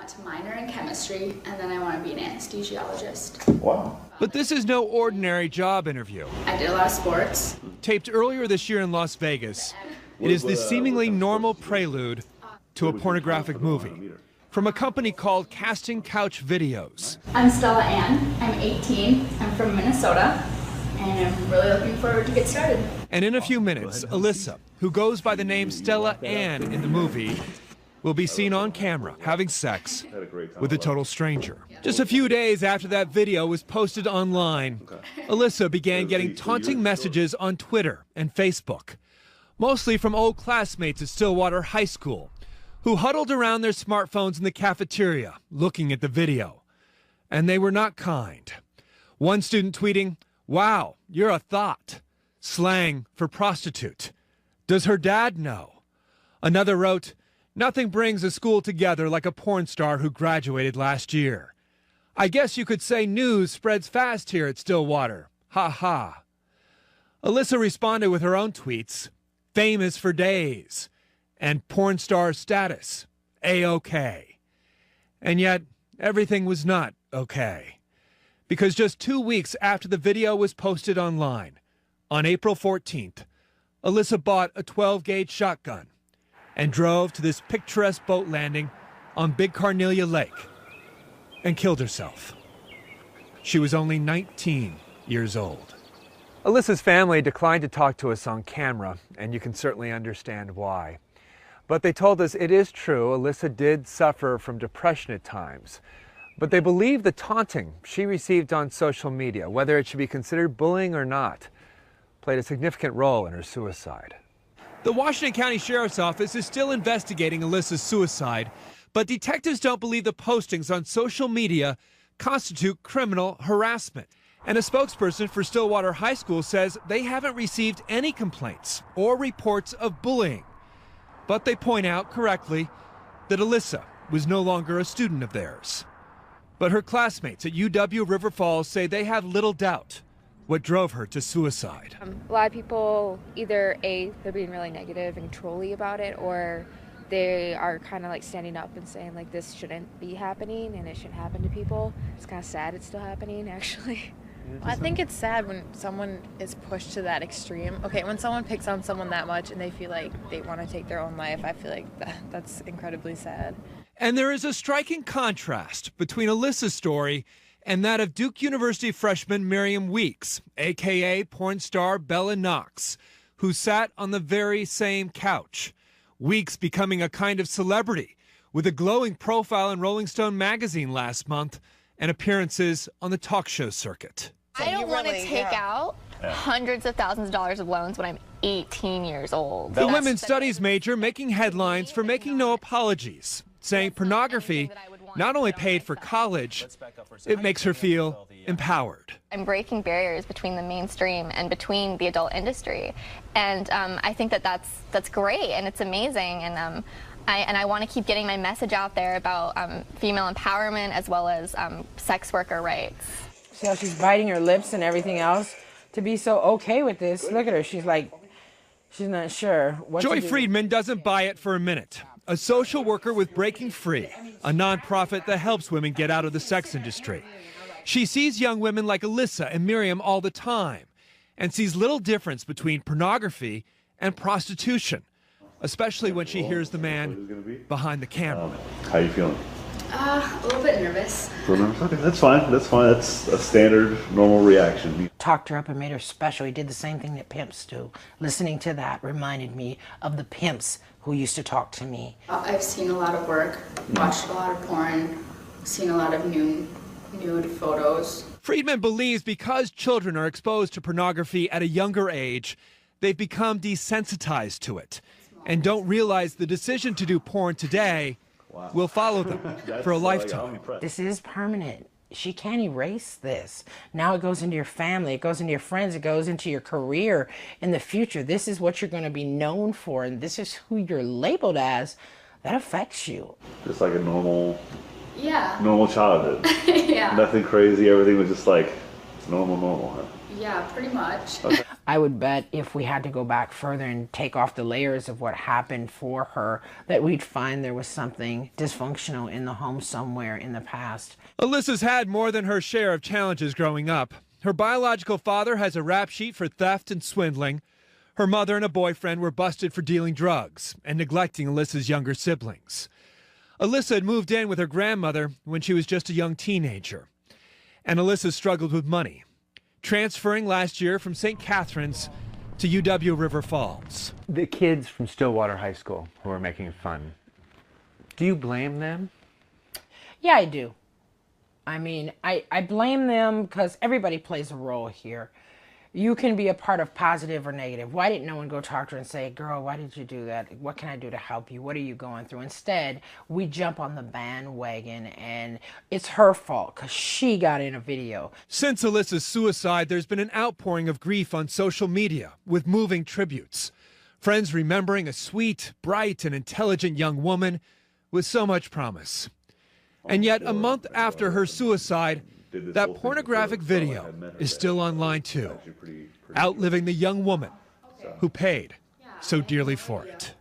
to minor in chemistry, and then I want to be an anesthesiologist. Wow. But this is no ordinary job interview. I did a lot of sports. Taped earlier this year in Las Vegas, it is the seemingly normal prelude to a pornographic movie from a company called Casting Couch Videos. I'm Stella Ann. I'm 18. I'm from Minnesota, and I'm really looking forward to get started. And in a few minutes, Alyssa, who goes by the name Stella Ann in the movie, will be seen on camera having sex with a total stranger. Just a few days after that video was posted online, Alyssa began getting taunting messages on Twitter and Facebook, mostly from old classmates at Stillwater High School, who huddled around their smartphones in the cafeteria looking at the video. And they were not kind. One student tweeting, "Wow, you're a thought," slang for prostitute. Does her dad know? Another wrote, "Nothing brings a school together like a porn star who graduated last year. I guess you could say news spreads fast here at Stillwater. Ha ha." Alyssa responded with her own tweets, "Famous for days," and "porn star status, A-OK." And yet, everything was not okay. Because just 2 weeks after the video was posted online, on April 14th, Alyssa bought a 12-gauge shotgun and drove to this picturesque boat landing on Big Carnelia Lake and killed herself. She was only 19 years old. Alyssa's family declined to talk to us on camera, and you can certainly understand why. But they told us it is true, Alyssa did suffer from depression at times. But they believe the taunting she received on social media, whether it should be considered bullying or not, played a significant role in her suicide. The Washington County Sheriff's Office is still investigating Alyssa's suicide, but detectives don't believe the postings on social media constitute criminal harassment. And a spokesperson for Stillwater High School says they haven't received any complaints or reports of bullying. But they point out correctly that Alyssa was no longer a student of theirs. But her classmates at UW River Falls say they have little doubt what drove her to suicide. A lot of people, either A, they're being really negative and trolly about it, or they are kind of like standing up and saying like this shouldn't be happening and it shouldn't happen to people. It's kind of sad it's still happening, actually. I think it's sad when someone is pushed to that extreme. Okay, when someone picks on someone that much and they feel like they want to take their own life, I feel like that's incredibly sad. And there is a striking contrast between Alyssa's story and that of Duke University freshman Miriam Weeks, a.k.a. porn star Bella Knox, who sat on the very same couch. Weeks becoming a kind of celebrity with a glowing profile in Rolling Stone magazine last month and appearances on the talk show circuit. I don't want to take out hundreds of thousands of dollars of loans when I'm 18 years old. The women's studies major making headlines for making no apologies, saying pornography not only paid for college, it makes her feel empowered. I'm breaking barriers between the mainstream and between the adult industry, and I think that that's great and it's amazing, and I want to keep getting my message out there about female empowerment as well as sex worker rights. See how she's biting her lips and everything else to be so okay with this. Look at her. She's like, she's not sure what Joy to do. Friedman doesn't buy it for a minute. A social worker with Breaking Free, a nonprofit that helps women get out of the sex industry. She sees young women like Alyssa and Miriam all the time and sees little difference between pornography and prostitution, especially when she hears the man behind the camera. How are you feeling? A little bit nervous. Okay, that's fine. That's fine. That's a standard, normal reaction. Talked her up and made her special. He did the same thing that pimps do. Listening to that reminded me of the pimps who used to talk to me. I've seen a lot of work, watched a lot of porn, seen a lot of nude photos. Friedman believes because children are exposed to pornography at a younger age, they've become desensitized to it and don't realize the decision to do porn today will follow them for a lifetime. This is permanent. She can't erase this. Now it goes into your family, it goes into your friends, it goes into your career in the future. This is what you're going to be known for, and this is who you're labeled as. That affects you. Just like a normal childhood. Yeah. Nothing crazy. Everything was just like normal, huh? Yeah, pretty much. Okay. I would bet if we had to go back further and take off the layers of what happened for her, that we'd find there was something dysfunctional in the home somewhere in the past. Alyssa's had more than her share of challenges growing up. Her biological father has a rap sheet for theft and swindling. Her mother and a boyfriend were busted for dealing drugs and neglecting Alyssa's younger siblings. Alyssa had moved in with her grandmother when she was just a young teenager. And Alyssa struggled with money, transferring last year from St. Catharines to UW River Falls. The kids from Stillwater High School who are making fun, do you blame them? Yeah, I do. I mean, I blame them because everybody plays a role here. You can be a part of positive or negative. Why didn't no one go talk to her and say, girl, why did you do that? What can I do to help you? What are you going through? Instead, we jump on the bandwagon and it's her fault because she got in a video. Since Alyssa's suicide, there's been an outpouring of grief on social media with moving tributes. Friends remembering a sweet, bright, and intelligent young woman with so much promise. And yet, a month after her suicide, that pornographic video is still online too, outliving the young woman who paid so dearly for it.